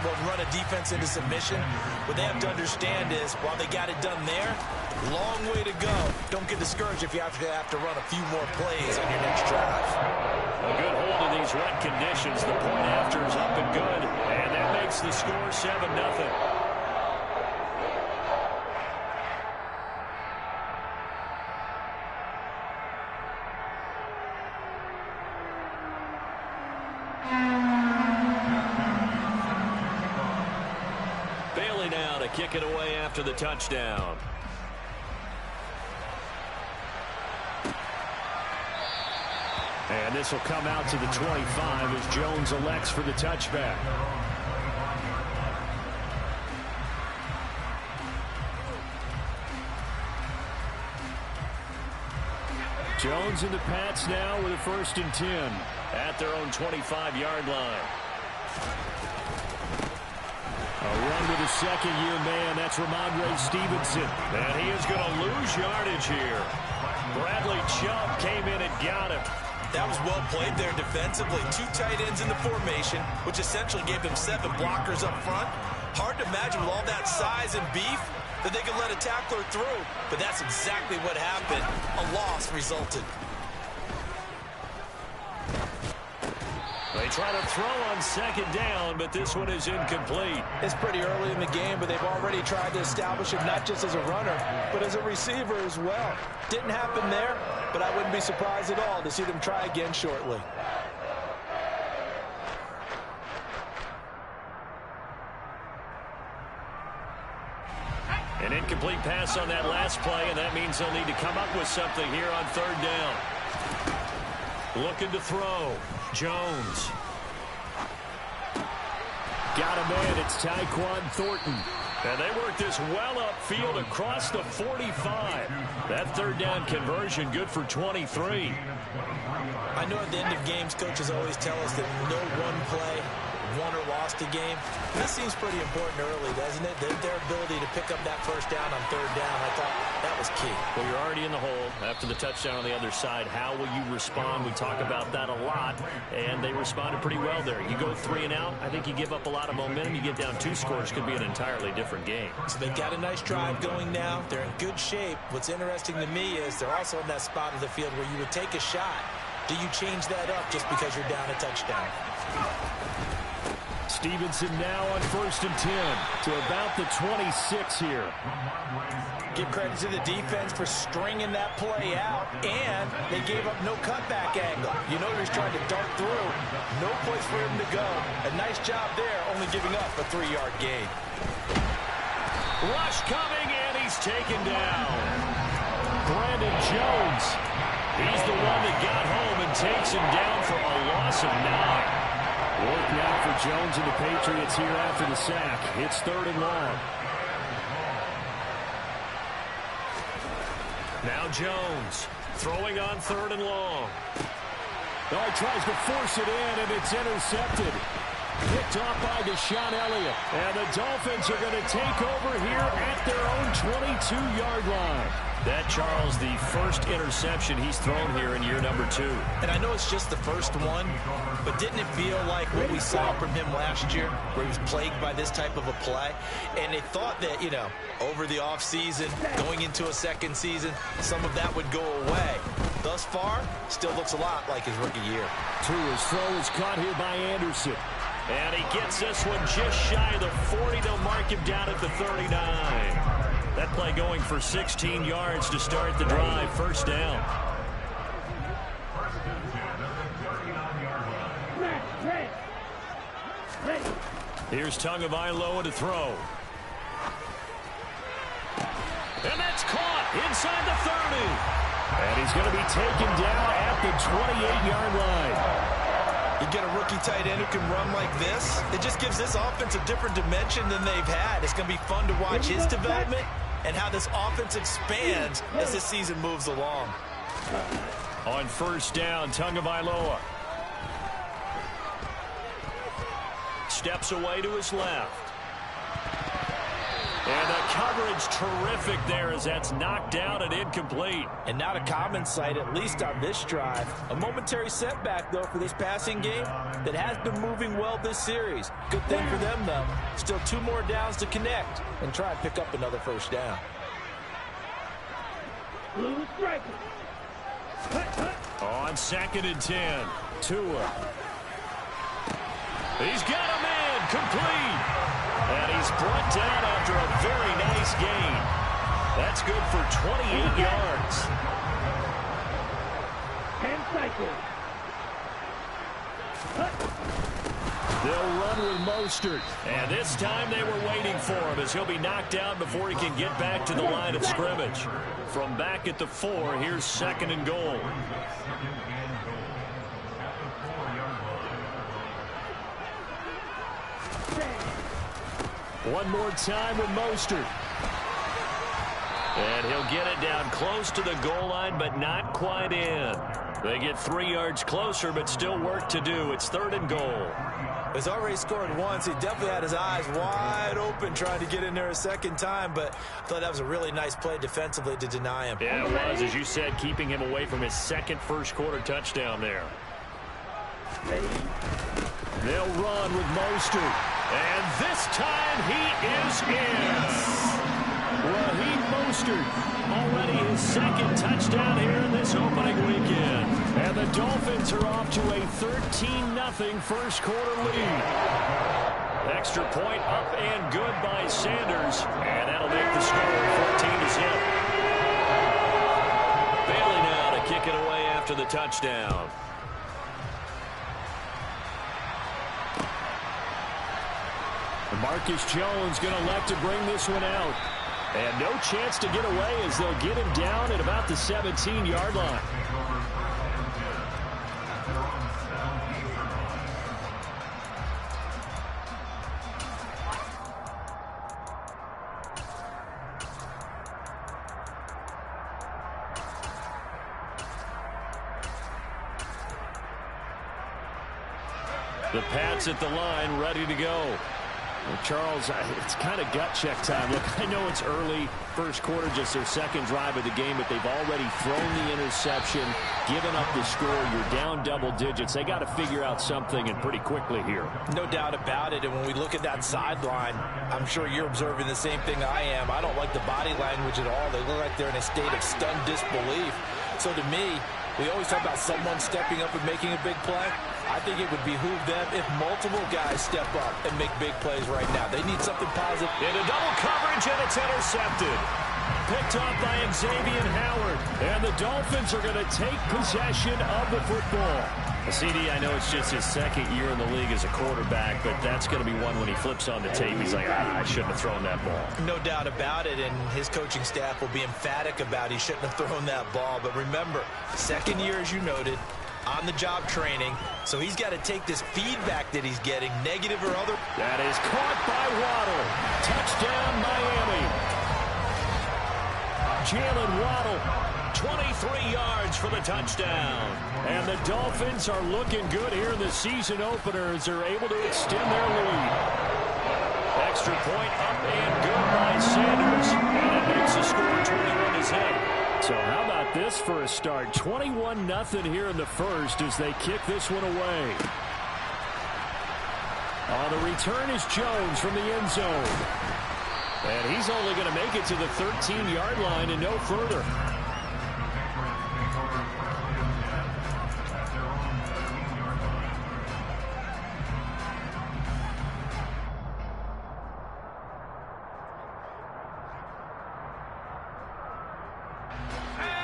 will run a defense into submission. What they have to understand is, while they got it done there, long way to go. Don't get discouraged if you have to run a few more plays on your next drive. A good hold in these wet conditions. The point after is up and good, and that makes the score 7-0. Kick it away after the touchdown. And this will come out to the 25 as Jones elects for the touchback. Jones and the Pats now with a 1st and 10 at their own 25-yard line. A run with a second-year man. That's Ramondre Stevenson. And he is going to lose yardage here. Bradley Chubb came in and got him. That was well played there defensively. 2 tight ends in the formation, which essentially gave them 7 blockers up front. Hard to imagine with all that size and beef that they could let a tackler through. But that's exactly what happened. A loss resulted. They try to throw on 2nd down, but this one is incomplete. It's pretty early in the game, but they've already tried to establish it not just as a runner, but as a receiver as well. Didn't happen there, but I wouldn't be surprised at all to see them try again shortly. An incomplete pass on that last play, and that means they'll need to come up with something here on 3rd down. Looking to throw. Jones. Got him in. It's Tyquan Thornton. And they work this well upfield across the 45. That 3rd down conversion good for 23. I know at the end of games, coaches always tell us that no one play won or lost a game. This seems pretty important early, doesn't it? Their ability to pick up that 1st down on 3rd down, I thought that was key. Well, you're already in the hole after the touchdown on the other side. How will you respond? We talk about that a lot, and they responded pretty well there. You go 3 and out, I think you give up a lot of momentum. You get down 2 scores, could be an entirely different game. So they've got a nice drive going now. They're in good shape. What's interesting to me is they're also in that spot of the field where you would take a shot. Do you change that up just because you're down a touchdown? Stevenson now on 1st and 10 to about the 26 here. Give credit to the defense for stringing that play out, and they gave up no cutback angle. You know he was trying to dart through. No place for him to go. A nice job there, only giving up a 3-yard gain. Rush coming, and he's taken down. Brandon Jones. He's the one that got home and takes him down for a loss of 9. Working out for Jones and the Patriots here after the sack. It's 3rd and long. Now Jones throwing on 3rd and long. Oh, he tries to force it in, and it's intercepted. Picked off by Deshaun Elliott. And the Dolphins are going to take over here at their own 22-yard line. That, Charles, the first interception he's thrown here in year number 2. And I know it's just the first one, but didn't it feel like what we saw from him last year, where he was plagued by this type of a play? And they thought that, you know, over the offseason, going into a 2nd season, some of that would go away. Thus far, still looks a lot like his rookie year. His throw is caught here by Anderson. And he gets this one just shy of the 40. They'll mark him down at the 39. That play going for 16 yards to start the drive. 1st down. Here's Tagovailoa to throw. And that's caught inside the 30. And he's going to be taken down at the 28-yard line. You get a rookie tight end who can run like this. It just gives this offense a different dimension than they've had. It's going to be fun to watch his development and how this offense expands as this season moves along. On 1st down, Tagovailoa steps away to his left. And the coverage terrific there as that's knocked down and incomplete. And not a common sight, at least on this drive. A momentary setback, though, for this passing game that has been moving well this series. Good thing for them, though. Still 2 more downs to connect and try and pick up another first down. On 2nd and 10, Tua. He's got a man complete. And he's brought down after a very nice gain. That's good for 28 yards. 10 cycles. They'll run with Mostert. And this time they were waiting for him as he'll be knocked down before he can get back to the line of scrimmage. From back at the 4, here's 2nd and goal. One more time with Mostert. And he'll get it down close to the goal line, but not quite in. They get 3 yards closer, but still work to do. It's 3rd and goal. He's already scored once. He definitely had his eyes wide open trying to get in there a second time, but I thought that was a really nice play defensively to deny him. Yeah, it was, as you said, keeping him away from his second first-quarter touchdown there. They'll run with Mostert. And this time he is in. Raheem Mostert, already his 2nd touchdown here in this opening weekend. And the Dolphins are off to a 13-0 first-quarter lead. Extra point up and good by Sanders. And that'll make the score 14-0. Bailey now to kick it away after the touchdown. Marcus Jones going to elect to bring this one out. And no chance to get away as they'll get him down at about the 17-yard line. The Pats at the line, ready to go. Well, Charles, it's kind of gut check time. Look, I know it's early, first quarter, just their 2nd drive of the game, but they've already thrown the interception, given up the score. You're down double digits. They got to figure out something, and pretty quickly here. No doubt about it, and when we look at that sideline, I'm sure you're observing the same thing I am. I don't like the body language at all. They look like they're in a state of stunned disbelief. So to me, we always talk about someone stepping up and making a big play. I think it would behoove them if multiple guys step up and make big plays right now. They need something positive. Into double coverage, and it's intercepted. Picked off by Xavier Howard. And the Dolphins are going to take possession of the football. CD, I know it's just his 2nd year in the league as a quarterback, but that's going to be one when he flips on the tape. He's like, I shouldn't have thrown that ball. No doubt about it, and his coaching staff will be emphatic about he shouldn't have thrown that ball. But remember, 2nd year, as you noted, on-the-job training, so he's got to take this feedback that he's getting, negative or other. That is caught by Waddle. Touchdown, Miami. Jalen Waddle, 23 yards for the touchdown. And the Dolphins are looking good here in the season opener as they're able to extend their lead. Extra point up and good by Sanders. And it makes the score 21-10. So how about this for a start? 21-0 here in the first as they kick this one away. On the return is Jones from the end zone. And he's only going to make it to the 13-yard line and no further.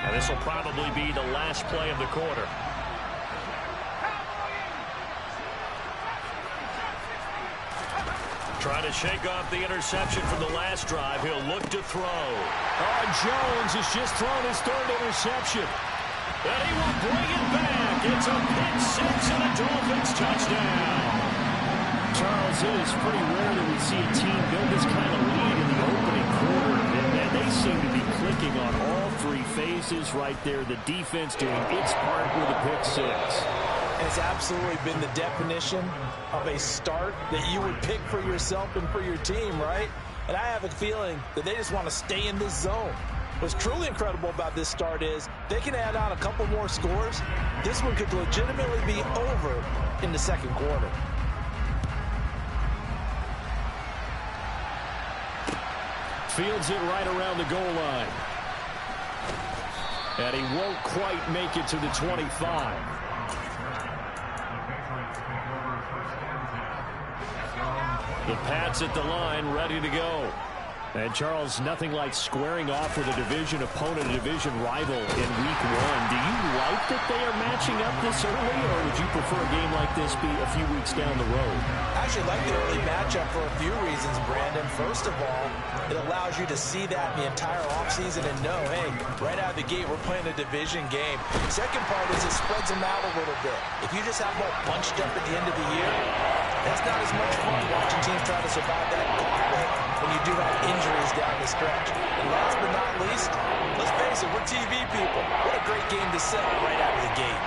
And this will probably be the last play of the quarter. Trying to shake off the interception from the last drive. He'll look to throw. Oh, Jones has just thrown his 3rd interception. And he will bring it back. It's a pick 6 and a Dolphins touchdown. Charles, it is pretty rare that we see a team build this kind of lead in the opening quarter. And they seem to be clicking on all 3 phases right there. The defense doing its part with a pick 6. Has absolutely been the definition of a start that you would pick for yourself and for your team, right? and I have a feeling that they just want to stay in this zone. What's truly incredible about this start is they can add on a couple more scores. This one could legitimately be over in the second quarter. Fields it right around the goal line. And he won't quite make it to the 25. The Pats at the line, ready to go. And, Charles, nothing like squaring off with a division opponent, a division rival in Week 1. Do you like that they are matching up this early, or would you prefer a game like this be a few weeks down the road? I actually like the early matchup for a few reasons, Brandon. First of all, it allows you to see that the entire offseason and know, hey, right out of the gate, we're playing a division game. Second part is it spreads them out a little bit. If you just have them all bunched up at the end of the year, that's not as much fun watching teams try to survive that gauntlet when you do have injuries down the stretch. And last but not least, let's face it, we're TV people. What a great game to sell right out of the gate.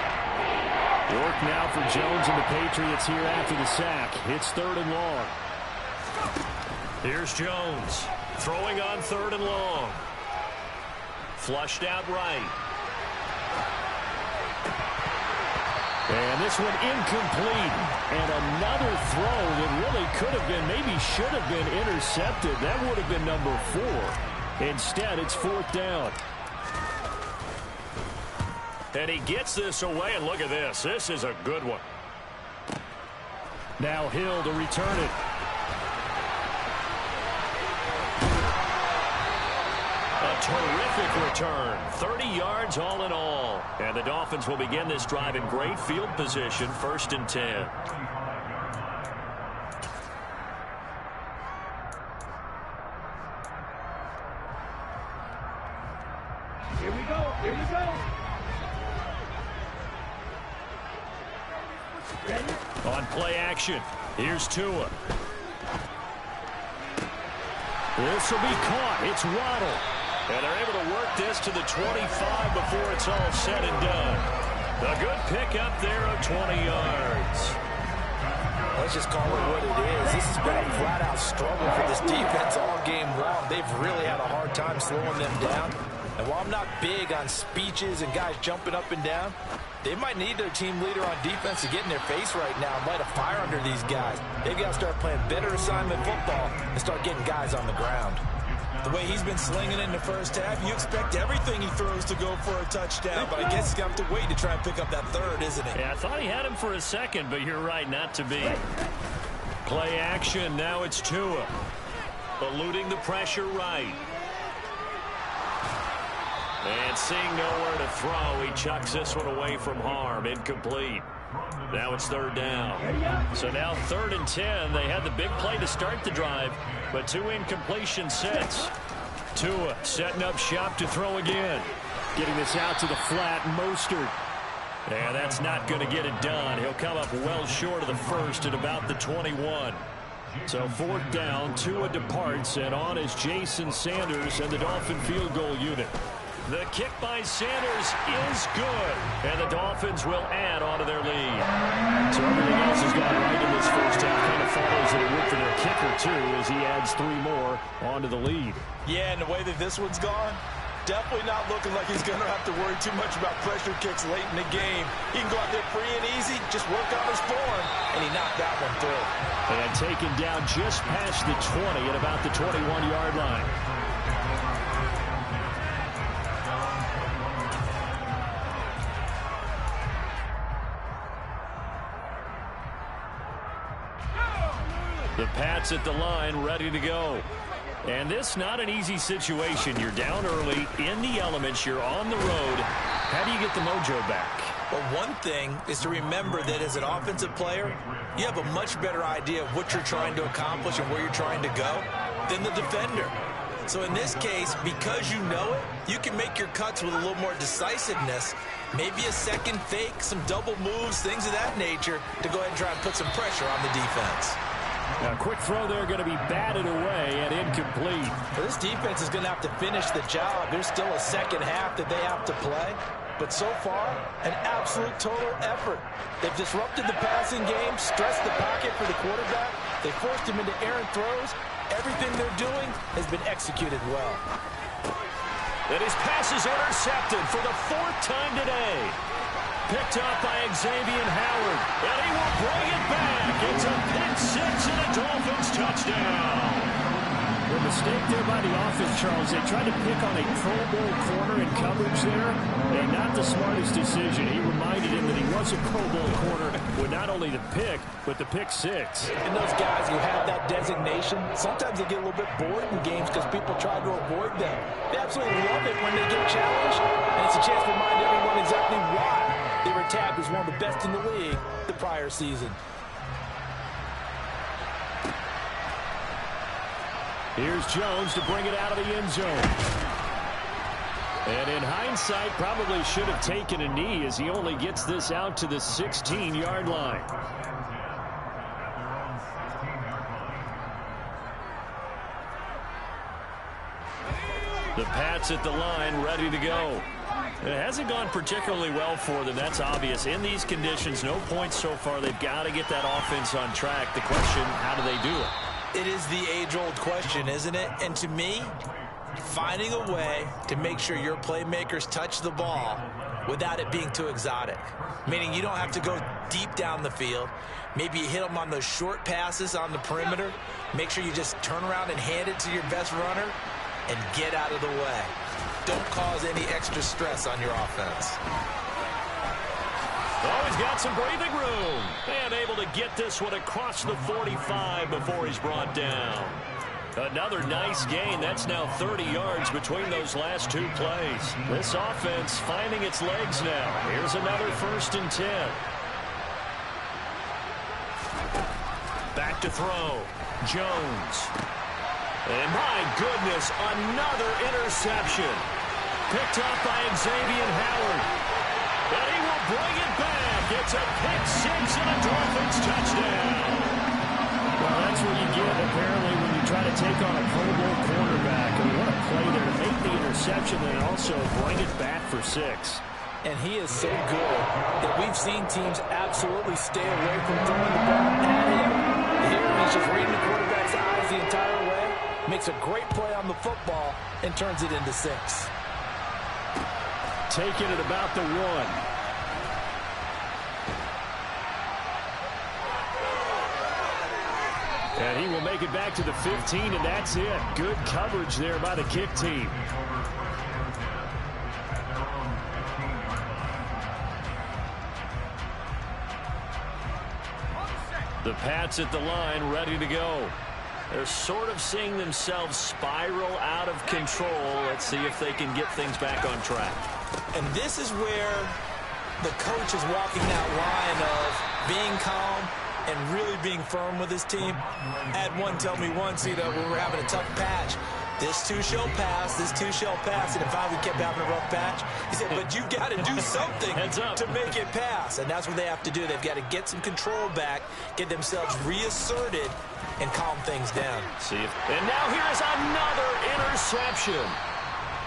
Work now for Jones and the Patriots here after the sack. It's 3rd and long. Here's Jones throwing on 3rd and long. Flushed out right. And this one incomplete. And another throw that really could have been, maybe should have been intercepted. That would have been number 4. Instead, it's 4th down. And he gets this away, and look at this. This is a good one. Now Hill to return it. A terrific return. 30 yards all in all. And the Dolphins will begin this drive in great field position, 1st and 10. Here we go. Here we go. On play action, here's Tua. This will be caught. It's Waddle. And they're able to work this to the 25 before it's all said and done. A good pickup there of 20 yards. Let's just call it what it is. This has been a flat-out struggle for this defense all game long. They've really had a hard time slowing them down. And while I'm not big on speeches and guys jumping up and down, they might need their team leader on defense to get in their face right now and light a fire under these guys. They've got to start playing better assignment football and start getting guys on the ground. The way he's been slinging in the first half, you expect everything he throws to go for a touchdown, but I guess he's going to have to wait to try and pick up that 3rd, isn't he? Yeah, I thought he had him for a second, but you're right, not to be. Play action, now it's Tua. Eluding the pressure right. And seeing nowhere to throw, he chucks this one away from harm. Incomplete. Now it's 3rd down. So now 3rd and 10. They had the big play to start the drive, but 2 incompletion sets. Tua setting up shop to throw again. Getting this out to the flat, Mostert. And that's not going to get it done. He'll come up well short of the 1st at about the 21. So 4th down, Tua departs, and on is Jason Sanders and the Dolphin field goal unit. The kick by Sanders is good, and the Dolphins will add on to their lead. So everything else has gone right in this first half. Kind of follows that it would for their kicker, too, as he adds 3 more onto the lead. Yeah, and the way that this one's gone, definitely not looking like he's going to have to worry too much about pressure kicks late in the game. He can go out there free and easy, just work on his form, and he knocked that one through. And taken down just past the 20 at about the 21-yard line. The Pats at the line, ready to go. And this not an easy situation. You're down early, in the elements, you're on the road. How do you get the mojo back? Well, one thing is to remember that as an offensive player, you have a much better idea of what you're trying to accomplish and where you're trying to go than the defender. So in this case, because you know it, you can make your cuts with a little more decisiveness, maybe a second fake, some double moves, things of that nature, to go ahead and try and put some pressure on the defense. A quick throw there going to be batted away and incomplete. Well, this defense is going to have to finish the job. There's still a second half that they have to play. But so far, an absolute total effort. They've disrupted the passing game, stressed the pocket for the quarterback, They forced him into errant throws. Everything they're doing has been executed well. And his pass is intercepted for the 4th time today. Picked up by Xavier Howard. And he will bring it back. It's a pick 6 and a Dolphins touchdown. The mistake there by the offense, Charles, they tried to pick on a Pro Bowl corner in coverage there, and not the smartest decision. He reminded him that he was a Pro Bowl corner with not only the pick, but the pick 6. And those guys who have that designation, sometimes they get a little bit bored in games because people try to avoid them. They absolutely love it when they get challenged, and it's a chance to remind everyone exactly why they were tagged as one of the best in the league the prior season. Here's Jones to bring it out of the end zone. And in hindsight, probably should have taken a knee as he only gets this out to the 16-yard line. The Pats at the line, ready to go. It hasn't gone particularly well for them. That's obvious. In these conditions, no points so far. They've got to get that offense on track. The question, how do they do it? It is the age-old question, isn't it? And to me, finding a way to make sure your playmakers touch the ball without it being too exotic. Meaning you don't have to go deep down the field. Maybe you hit them on those short passes on the perimeter. Make sure you just turn around and hand it to your best runner and get out of the way. Don't cause any extra stress on your offense. Oh, he's got some breathing room. And able to get this one across the 45 before he's brought down. Another nice gain. That's now 30 yards between those last 2 plays. This offense finding its legs now. Here's another 1st and 10. Back to throw. Jones. And my goodness, another interception. Picked up by Xavier Howard. And he will bring it back. It's a pick 6 and a Dolphins touchdown. Well, that's what you get, apparently, when you try to take on a Pro Bowl quarterback. And what a play there to make the interception and also bring it back for 6. And he is so good that we've seen teams absolutely stay away from throwing the ball at him. Here, he's just reading the quarterback's eyes the entire way, makes a great play on the football, and turns it into 6. Taking it about the 1. And he will make it back to the 15, and that's it. Good coverage there by the kick team. The Pats at the line, ready to go. They're sort of seeing themselves spiral out of control. Let's see if they can get things back on track. And this is where the coach is walking that line of being calm and really being firm with his team. I had one tell me once, when we were having a tough patch, this too shall pass, this too shall pass, and if I kept having a rough patch, he said, but you've got to do something to make it pass. And that's what they have to do. They've got to get some control back, get themselves reasserted, and calm things down. And now here is another interception.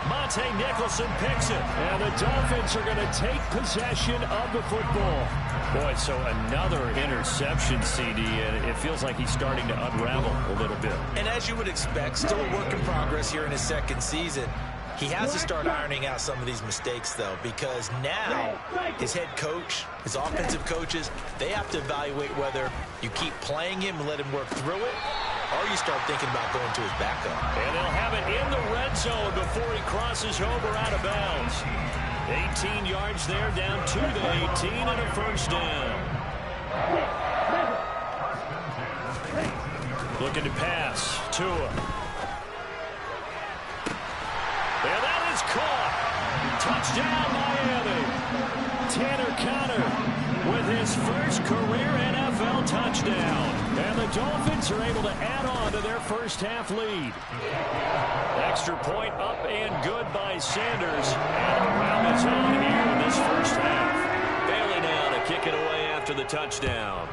Monte Nicholson picks it, and the Dolphins are going to take possession of the football. Boy, so another interception, CD, and it feels like he's starting to unravel a little bit. And as you would expect, still a work in progress here in his 2nd season. He has to start ironing out some of these mistakes, though, because now his head coach, his offensive coaches, they have to evaluate whether you keep playing him and let him work through it, or you start thinking about going to his backup. And they'll have it in the red zone before he crosses over out of bounds. 18 yards there, down to the 18, and a 1st down. Looking to pass. Tua. And that is caught. Touchdown, Miami. Tanner Conner with his first career NFL touchdown. And the Dolphins are able to add on to their first half lead. Extra point up and good by Sanders. And around his own here in this first half. Bailey now to kick it away after the touchdown.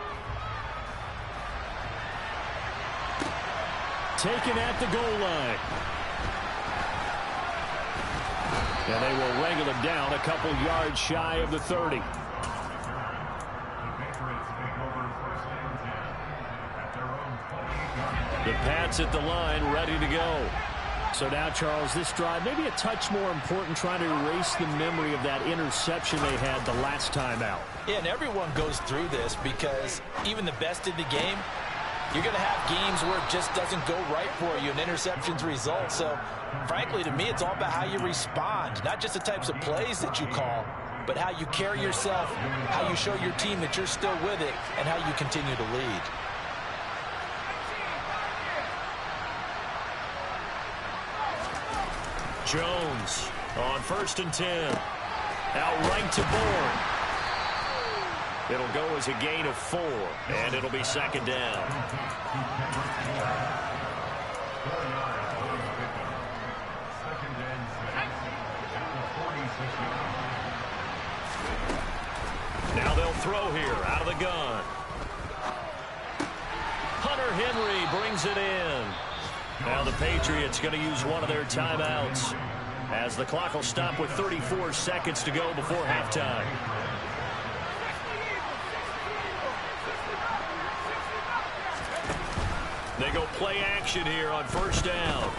Taken at the goal line. And they will wrangle him down a couple yards shy of the 30. Pats at the line, ready to go. So now, Charles, this drive maybe a touch more important, trying to erase the memory of that interception they had the last time out. Yeah, and everyone goes through this because even the best in the game, you're going to have games where it just doesn't go right for you and interceptions result. So, frankly, to me, it's all about how you respond, not just the types of plays that you call, but how you carry yourself, how you show your team that you're still with it, and how you continue to lead. Jones on 1st and 10. Out right to Bourne. It'll go as a gain of 4, and it'll be 2nd down. Now they'll throw here out of the gun. Hunter Henry brings it in. Now the Patriots going to use one of their timeouts as the clock will stop with 34 seconds to go before halftime. They go play action here on 1st down.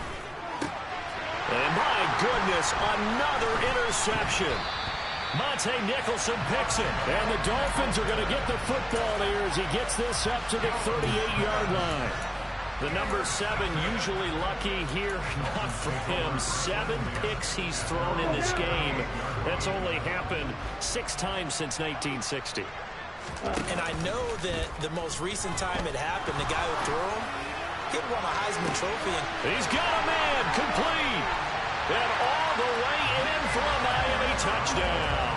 And my goodness, another interception. Monte Nicholson picks it. And the Dolphins are going to get the football here as he gets this up to the 38-yard line. The number 7 usually lucky here, not for him. 7 picks he's thrown in this game. That's only happened 6 times since 1960. And I know that the most recent time it happened, the guy who threw him, he won a Heisman Trophy. He's got a man complete. And all the way in for a Miami touchdown.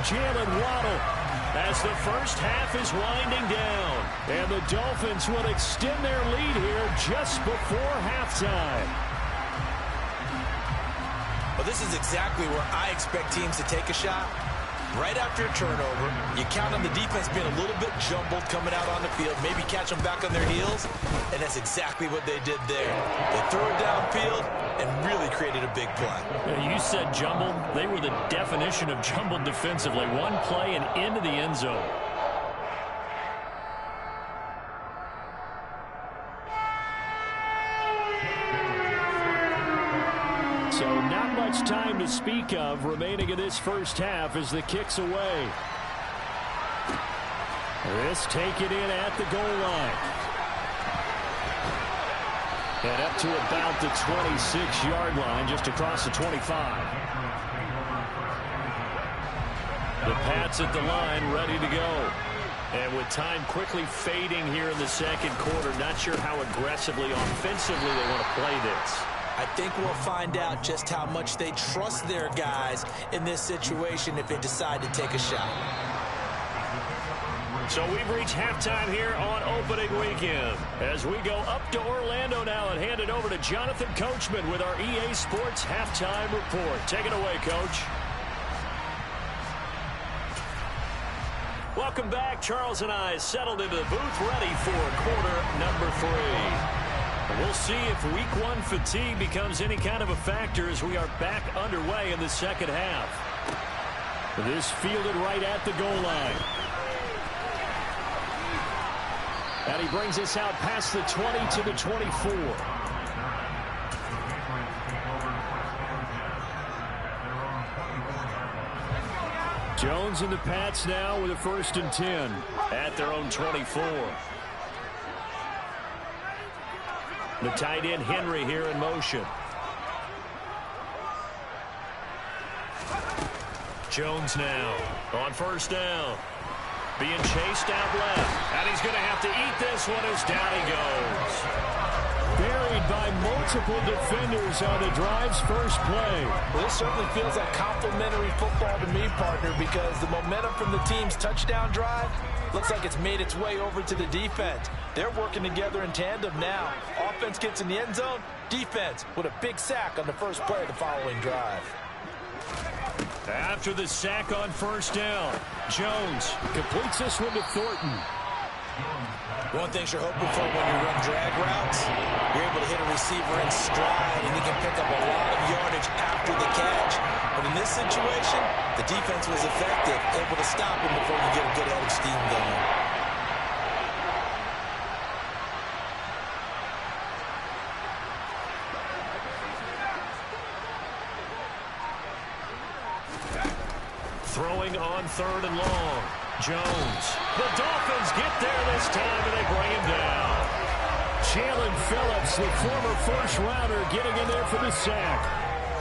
Jalen Waddle as the first half is winding down. And the Dolphins will extend their lead here just before halftime. Well, this is exactly where I expect teams to take a shot. Right after a turnover, you count on the defense being a little bit jumbled coming out on the field, maybe catch them back on their heels, and that's exactly what they did there. They threw it downfield and really created a big play. You said jumbled. They were the definition of jumbled defensively. One play and into the end zone. So not much time to speak of remaining in this first half as the kick's away. This taken in at the goal line. And up to about the 26-yard line, just across the 25. The Pats at the line, ready to go. And with time quickly fading here in the second quarter, not sure how aggressively, offensively they want to play this. I think we'll find out just how much they trust their guys in this situation if they decide to take a shot. So we've reached halftime here on opening weekend. As we go up to Orlando now and hand it over to Jonathan Coachman with our EA Sports halftime report. Take it away, Coach. Welcome back. Charles and I settled into the booth ready for quarter number 3. We'll see if week 1 fatigue becomes any kind of a factor as we are back underway in the second half. This fielded right at the goal line. And he brings us out past the 20 to the 24. Jones and the Pats now with a 1st and 10 at their own 24. The tight end Henry here in motion. Jones now on 1st down. Being chased out left. And he's going to have to eat this one as down he goes. Buried by multiple defenders on the drive's first play. Well, this certainly feels like complimentary football to me, partner, because the momentum from the team's touchdown drive looks like it's made its way over to the defense. They're working together in tandem now. Offense gets in the end zone. Defense with a big sack on the first play of the following drive. After the sack on 1st down, Jones completes this one to Thornton. One thing you're hoping for when you run drag routes, you're able to hit a receiver in stride, and he can pick up a lot of yardage after the catch. But in this situation, the defense was effective, able to stop him before he get a good head of steam going. Throwing on 3rd and long. Jones. The Dolphins get there this time, and they bring him down. Jalen Phillips, the former first-rounder, getting in there for the sack.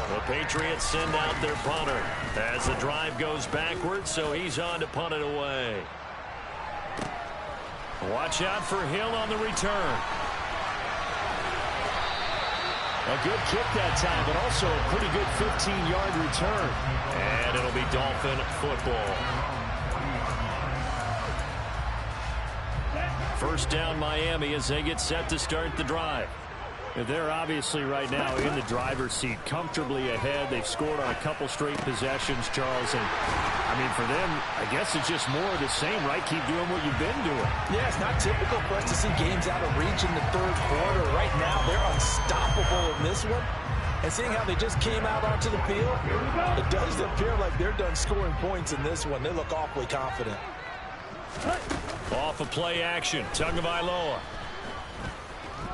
The Patriots send out their punter as the drive goes backwards, so he's on to punt it away. Watch out for Hill on the return. A good kick that time, but also a pretty good 15-yard return. And it'll be Dolphin football. First down Miami as they get set to start the drive. They're obviously right now in the driver's seat, comfortably ahead. They've scored on a couple straight possessions, Charles. And, I mean, for them, I guess it's just more of the same, right? Keep doing what you've been doing. Yeah, it's not typical for us to see games out of reach in the 3rd quarter. Right now, they're unstoppable in this one. And seeing how they just came out onto the field, it does appear like they're done scoring points in this one. They look awfully confident. Off of play action, Tagovailoa.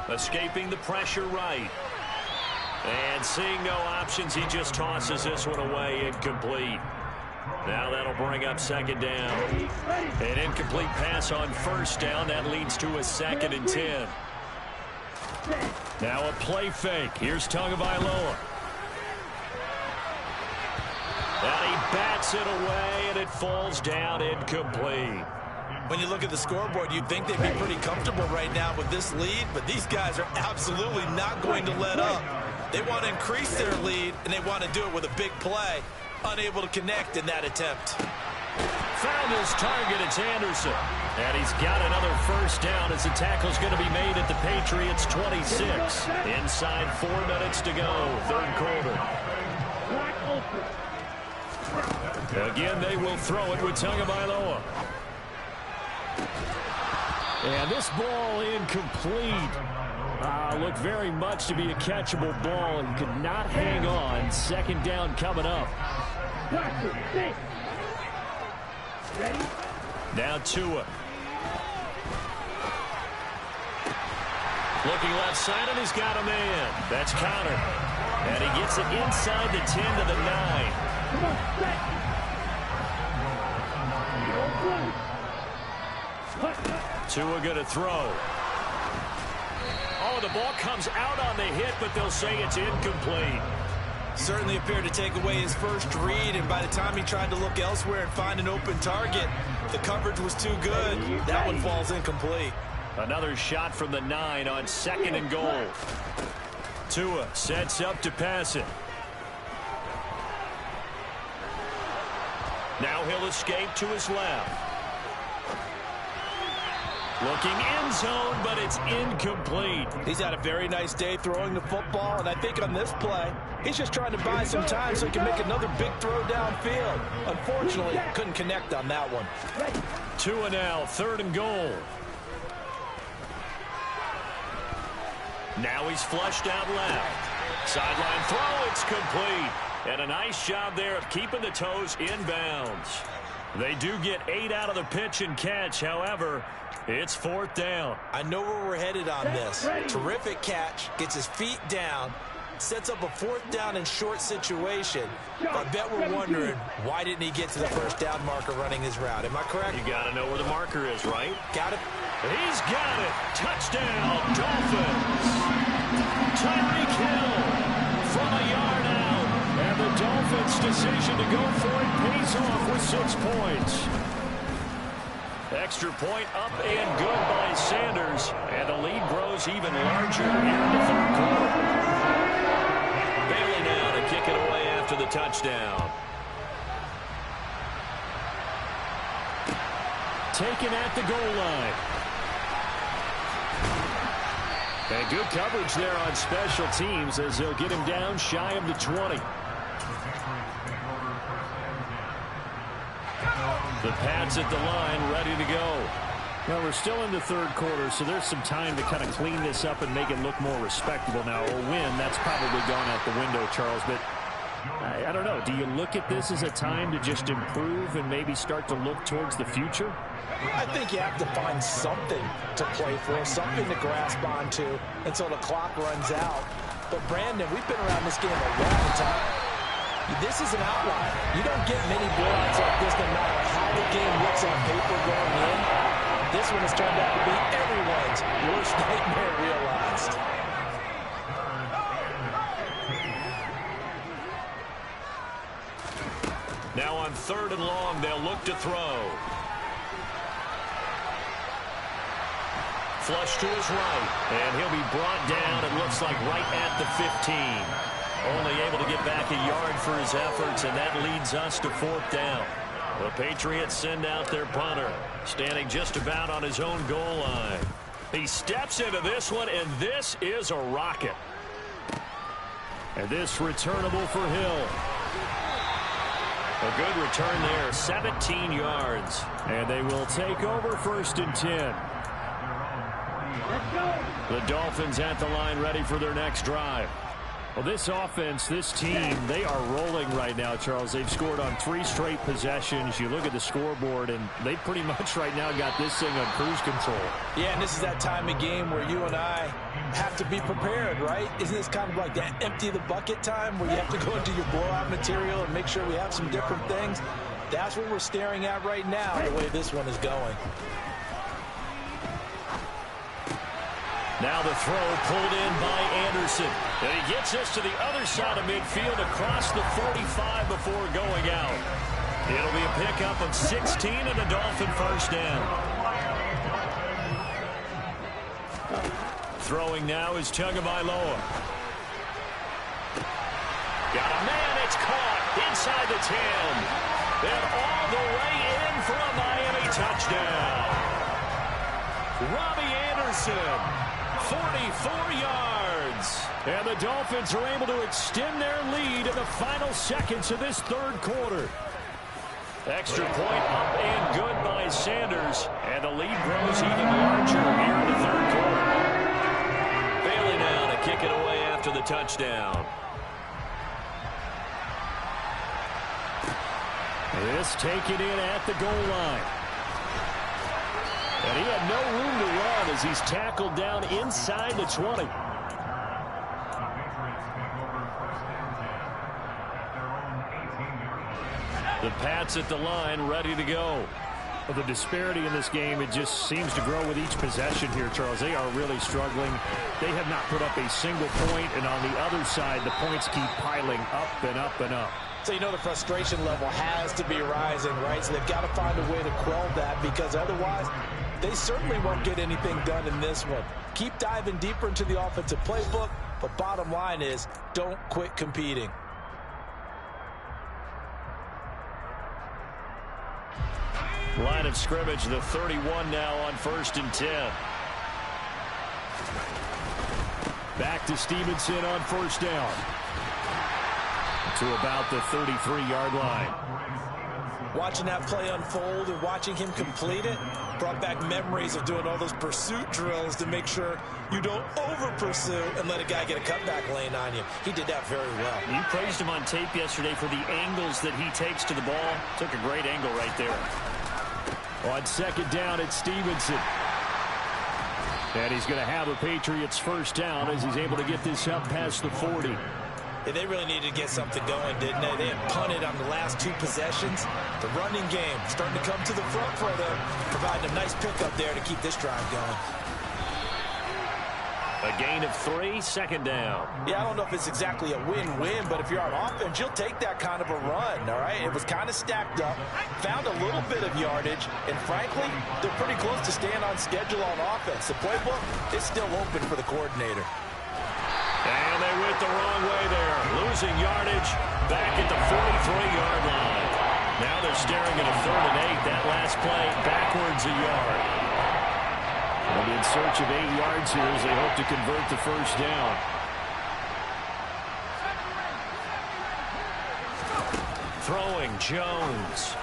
Escaping the pressure right. And seeing no options, he just tosses this one away, incomplete. Now that'll bring up 2nd down. An incomplete pass on 1st down. That leads to a 2nd and 10. Now a play fake. Here's Tagovailoa. And he bats it away, and it falls down incomplete. When you look at the scoreboard, you'd think they'd be pretty comfortable right now with this lead, but these guys are absolutely not going to let up. They want to increase their lead, and they want to do it with a big play. Unable to connect in that attempt. Found his target. It's Anderson. And he's got another 1st down as the tackle's going to be made at the Patriots' 26. Inside 4 minutes to go, 3rd quarter. Again, they will throw it with Tagovailoa. And this ball incomplete. Looked very much to be a catchable ball and could not hang on. 2nd down coming up. Now Tua. Looking left side, and he's got a man. That's Connor. And he gets it inside the 10 to the 9. Tua going to throw. Oh, the ball comes out on the hit, but they'll say it's incomplete. Certainly appeared to take away his first read, and by the time he tried to look elsewhere and find an open target, the coverage was too good. That one falls incomplete. Another shot from the 9 on 2nd and goal. Tua sets up to pass it. Now he'll escape to his left. Looking end zone, but it's incomplete. He's had a very nice day throwing the football, and I think on this play, he's just trying to buy some time so he can make another big throw downfield. Unfortunately, couldn't connect on that one. Tua now, 3rd and goal. Now he's flushed out left. Sideline throw, it's complete. And a nice job there of keeping the toes inbounds. They do get 8 out of the pitch and catch, however, it's 4th down. I know where we're headed on this. Terrific catch, gets his feet down, sets up a 4th down and short situation. I bet we're wondering, why didn't he get to the 1st down marker running his route? Am I correct? You got to know where the marker is, right? Got it. He's got it. Touchdown, Dolphins. Tyreek Hill from a yard out. And the Dolphins' decision to go for it pays off with 6 points. Extra point up and good by Sanders. And the lead grows even larger here in the 3rd quarter. Bailey now to kick it away after the touchdown. Taken at the goal line. And good coverage there on special teams as they'll get him down shy of the 20. The Pats at the line, ready to go. Well, we're still in the 3rd quarter, so there's some time to kind of clean this up and make it look more respectable. Now, a win, that's probably gone out the window, Charles, but I don't know. Do you look at this as a time to just improve and maybe start to look towards the future? I think you have to find something to play for, something to grasp onto until the clock runs out. But, Brandon, we've been around this game a long time. This is an outlier. You don't get many blowouts like this no matter how the game looks on paper going in. This one has turned out to be everyone's worst nightmare realized. Now on 3rd and long, they'll look to throw. Flush to his right, and he'll be brought down, it looks like right at the 15. Only able to get back a yard for his efforts, and that leads us to 4th down. The Patriots send out their punter, standing just about on his own goal line. He steps into this one, and this is a rocket. And this returnable for Hill. A good return there, 17 yards. And they will take over 1st and 10. The Dolphins at the line ready for their next drive. Well, this offense, this team, they are rolling right now, Charles. They've scored on 3 straight possessions. You look at the scoreboard, and they pretty much right now got this thing on cruise control. Yeah, and this is that time of game where you and I have to be prepared, right? Isn't this kind of like that empty the bucket time where you have to go into your blowout material and make sure we have some different things? That's what we're staring at right now, the way this one is going. Now the throw pulled in by Anderson. And he gets us to the other side of midfield across the 45 before going out. It'll be a pickup of 16 and a Dolphin 1st down. Throwing now is Tagovailoa. Got a man, it's caught inside the 10. And all the way in for a Miami touchdown. Robbie Anderson. 44 yards. And the Dolphins are able to extend their lead in the final seconds of this 3rd quarter. Extra point up and good by Sanders. And the lead grows even larger here in the 3rd quarter. Bailey now to kick it away after the touchdown. This taken in at the goal line. And he had no room to run as he's tackled down inside the 20. The Pats at the line, ready to go. Well, the disparity in this game, it just seems to grow with each possession here, Charles. They are really struggling. They have not put up a single point, and on the other side, the points keep piling up and up and up. So you know the frustration level has to be rising, right? So they've got to find a way to quell that, because otherwise they certainly won't get anything done in this one. Keep diving deeper into the offensive playbook, but bottom line is don't quit competing. Line of scrimmage, the 31 now on 1st and 10. Back to Stevenson on 1st down. To about the 33-yard line. Watching that play unfold and watching him complete it brought back memories of doing all those pursuit drills to make sure you don't over-pursue and let a guy get a cutback lane on you. He did that very well. You praised him on tape yesterday for the angles that he takes to the ball. Took a great angle right there. On 2nd down, it's Stevenson. And he's going to have a Patriots 1st down as he's able to get this up past the 40. Yeah, they really needed to get something going, didn't they? They had punted on the last 2 possessions. The running game starting to come to the front for them, providing a nice pickup there to keep this drive going. A gain of 3, 2nd down. Yeah, I don't know if it's exactly a win-win, but if you're on offense, you'll take that kind of a run, all right? It was kind of stacked up, found a little bit of yardage, and frankly, they're pretty close to staying on schedule on offense. The playbook is still open for the coordinator. And they went the wrong way there. Losing yardage back at the 43-yard line. Now they're staring at a 3rd and 8. That last play backwards a yard. And in search of 8 yards here as they hope to convert the 1st down. Throwing Jones.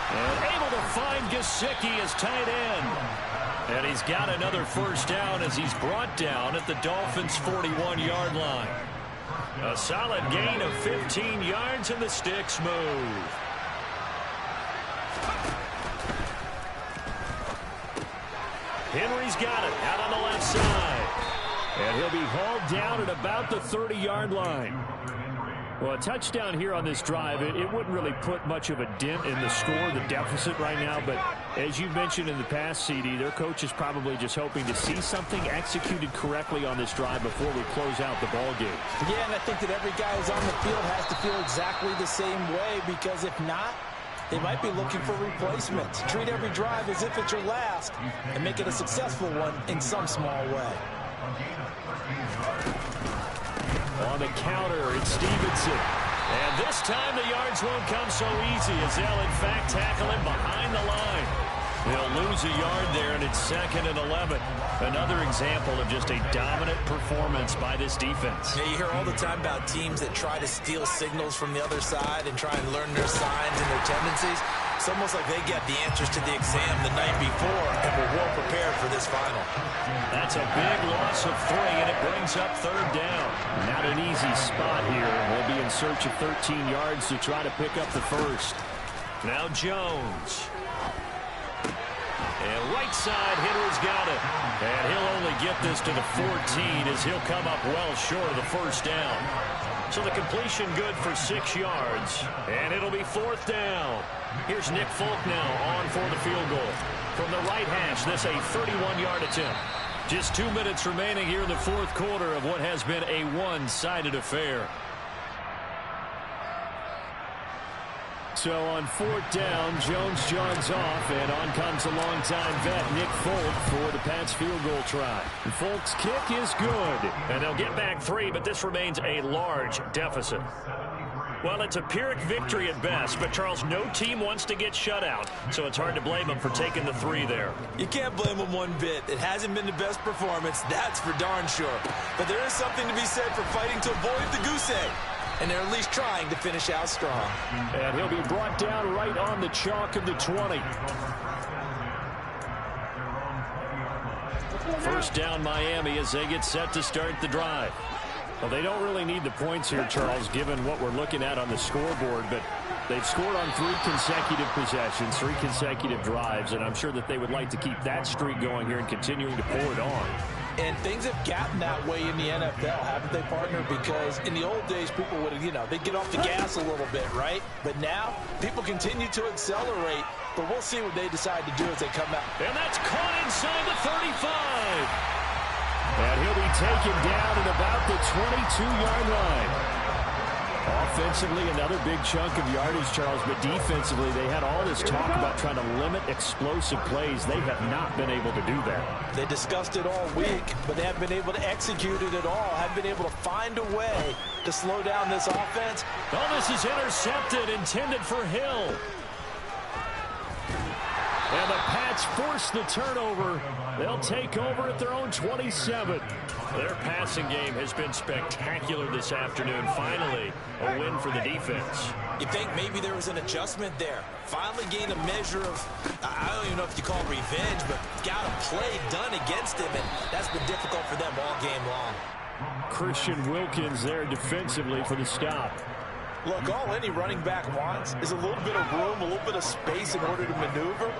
And able to find Gesicki as tight end. And he's got another 1st down as he's brought down at the Dolphins' 41-yard line. A solid gain of 15 yards and the sticks move. Henry's got it out on the left side. And he'll be hauled down at about the 30-yard line. Well, a touchdown here on this drive, it wouldn't really put much of a dent in the score, the deficit right now. But as you mentioned in the past, CD, their coach is probably just hoping to see something executed correctly on this drive before we close out the ball game. Yeah, and I think that every guy who's on the field has to feel exactly the same way, because if not, they might be looking for replacements. Treat every drive as if it's your last and make it a successful one in some small way. On the counter, it's Stevenson. And this time the yards won't come so easy as they'll, in fact, tackle him behind the line. They'll lose a yard there, and it's 2nd and 11. Another example of just a dominant performance by this defense. Yeah, you hear all the time about teams that try to steal signals from the other side and try and learn their signs and their tendencies. It's almost like they get the answers to the exam the night before and were well prepared for this final. That's a big loss of 3, and it brings up 3rd down. Not an easy spot here. We'll be in search of 13 yards to try to pick up the first. Now Jones. And right side hitter's got it. And he'll only get this to the 14 as he'll come up well short of the first down. So the completion good for 6 yards. And it'll be 4th down. Here's Nick Folk now on for the field goal. From the right hash, this a 31-yard attempt. Just 2 minutes remaining here in the 4th quarter of what has been a one-sided affair. So on 4th down, Jones joins off, and on comes a longtime vet, Nick Folk, for the Pats field goal try. And Folk's kick is good, and they'll get back 3, but this remains a large deficit. Well, it's a Pyrrhic victory at best, but, Charles, no team wants to get shut out, so it's hard to blame them for taking the 3 there. You can't blame them one bit. It hasn't been the best performance, that's for darn sure. But there is something to be said for fighting to avoid the goose egg. And they're at least trying to finish out strong. And he'll be brought down right on the chalk of the 20. First down Miami as they get set to start the drive. Well, they don't really need the points here, Charles, given what we're looking at on the scoreboard, but they've scored on 3 consecutive possessions, 3 consecutive drives, and I'm sure that they would like to keep that streak going here and continuing to pour it on. And things have gotten that way in the NFL, haven't they, partner? Because in the old days, people would, they'd get off the gas a little bit, right? But now, people continue to accelerate, but we'll see what they decide to do as they come out. And that's caught inside the 35. And he'll be taken down at about the 22-yard line. Offensively, another big chunk of yardage, Charles, but defensively, they had all this talk about trying to limit explosive plays. They have not been able to do that. They discussed it all week, but they haven't been able to execute it at all, haven't been able to find a way to slow down this offense. Oh, this is intercepted, intended for Hill. And the Pats force the turnover. They'll take over at their own 27. Their passing game has been spectacular this afternoon. Finally, a win for the defense. You think maybe there was an adjustment there. Finally gained a measure of, I don't even know if you call it revenge, but got a play done against him, and that's been difficult for them all game long. Christian Wilkins there defensively for the stop. Look, all any running back wants is a little bit of room, a little bit of space in order to maneuver,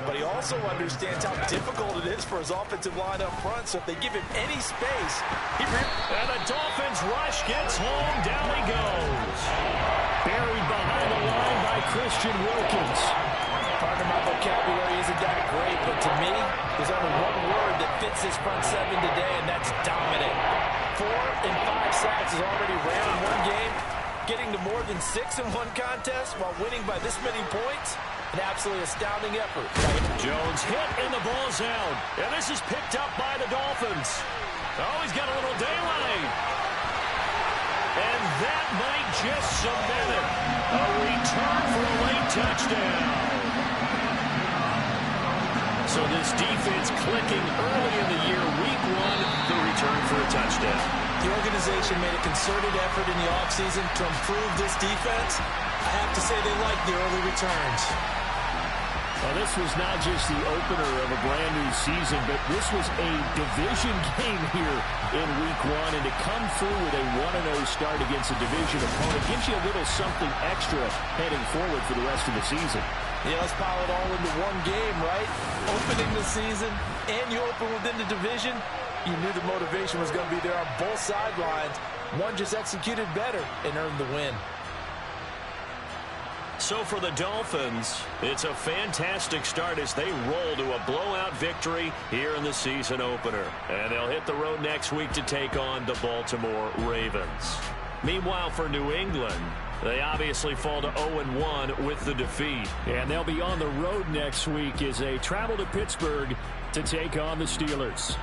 but he also understands how difficult it is for his offensive line up front, so if they give him any space, and the Dolphins rush gets home, down he goes. Buried behind the line by Christian Wilkins. Pardon my vocabulary isn't that great, but to me, there's only one word that fits this front seven today, and that's dominant. 4 and 5 sacks is already rare in one game. Getting to more than 6 in one contest while winning by this many points, an absolutely astounding effort. Jones hit and the ball's out. And this is picked up by the Dolphins. Oh, he's got a little daylight. And that might just cement it. A return for a late touchdown. So this defense clicking early in the year, week 1, the return for a touchdown. The organization made a concerted effort in the offseason to improve this defense. I have to say they like the early returns. Well, this was not just the opener of a brand new season, but this was a division game here in week 1. And to come through with a 1-0 start against a division opponent gives you a little something extra heading forward for the rest of the season. Yeah, let's pile it all into one game, right? Opening the season, and you open within the division. You knew the motivation was going to be there on both sidelines. One just executed better and earned the win. So for the Dolphins, it's a fantastic start as they roll to a blowout victory here in the season opener. And they'll hit the road next week to take on the Baltimore Ravens. Meanwhile, for New England, they obviously fall to 0-1 with the defeat. And they'll be on the road next week as they travel to Pittsburgh to take on the Steelers.